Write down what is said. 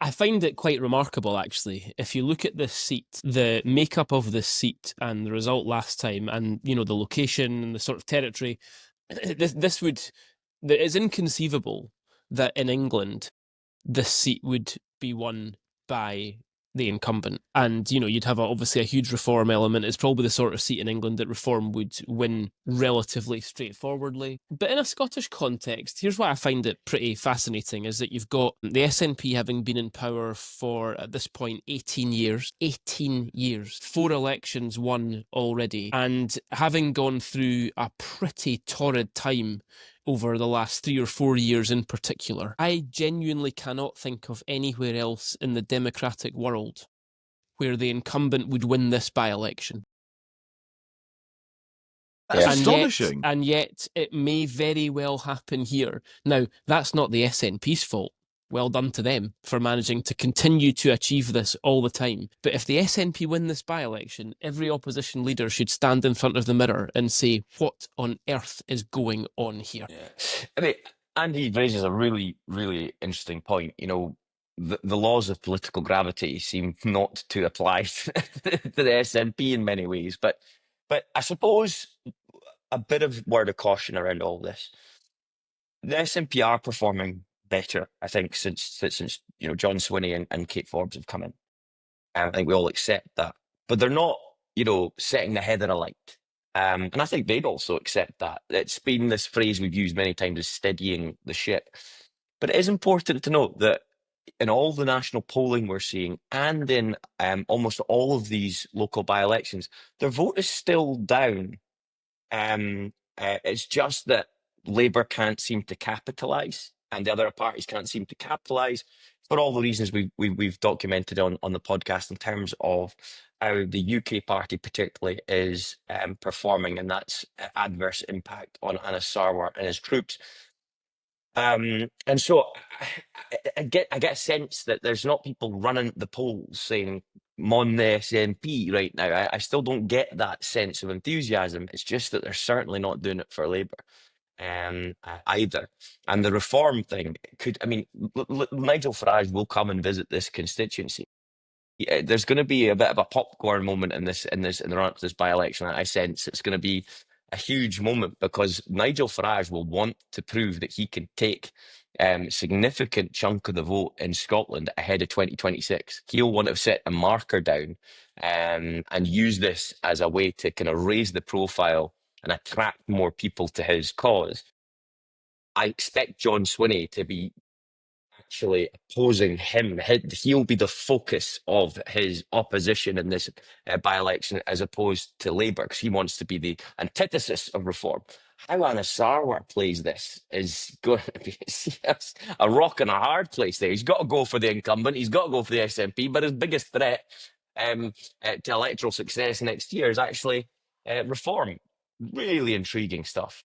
I find it quite remarkable, actually. If you look at this seat, the makeup of this seat and the result last time, and the location and the sort of territory, this would. It's inconceivable that in England this seat would be won by the incumbent. And, you'd have obviously a huge reform element. It's probably the sort of seat in England that reform would win relatively straightforwardly. But in a Scottish context, here's why I find it pretty fascinating, is that you've got the SNP having been in power for, at this point, 18 years. 18 years. 4 elections won already. And having gone through a pretty torrid time over the last 3 or 4 years in particular, I genuinely cannot think of anywhere else in the democratic world where the incumbent would win this by-election. That's astonishing. And yet it may very well happen here. Now, that's not the SNP's fault. Well done to them for managing to continue to achieve this all the time. But if the SNP win this by-election, every opposition leader should stand in front of the mirror and say, what on earth is going on here? Yeah. I mean, Andy raises a really, really interesting point. The laws of political gravity seem not to apply to the SNP in many ways. But I suppose a bit of word of caution around all this. The SNP are performing better, I think, since John Swinney and Kate Forbes have come in. And I think we all accept that. But they're not, setting the heather alight. And I think they'd also accept that. It's been this phrase we've used many times as steadying the ship. But it is important to note that in all the national polling we're seeing, and in almost all of these local by-elections, their vote is still down. It's just that Labour can't seem to capitalise, and the other parties can't seem to capitalise for all the reasons we've documented on the podcast in terms of how the UK party particularly is performing, and that's adverse impact on Anna Sarwar and his troops. And so I get a sense that there's not people running the polls saying "Mon the SNP" right now. I still don't get that sense of enthusiasm. It's just that they're certainly not doing it for Labour either. And the reform thing Nigel Farage will come and visit this constituency. There's going to be a bit of a popcorn moment in the run-up to this by-election. I sense it's going to be a huge moment because Nigel Farage will want to prove that he can take a significant chunk of the vote in Scotland ahead of 2026. He'll want to set a marker down and use this as a way to kind of raise the profile and attract more people to his cause. I expect John Swinney to be actually opposing him. He'll be the focus of his opposition in this by-election as opposed to Labour, because he wants to be the antithesis of reform. How Anna Sarwar plays this is going to be a rock and a hard place there. He's got to go for the incumbent. He's got to go for the SNP. But his biggest threat to electoral success next year is actually reform. Really intriguing stuff.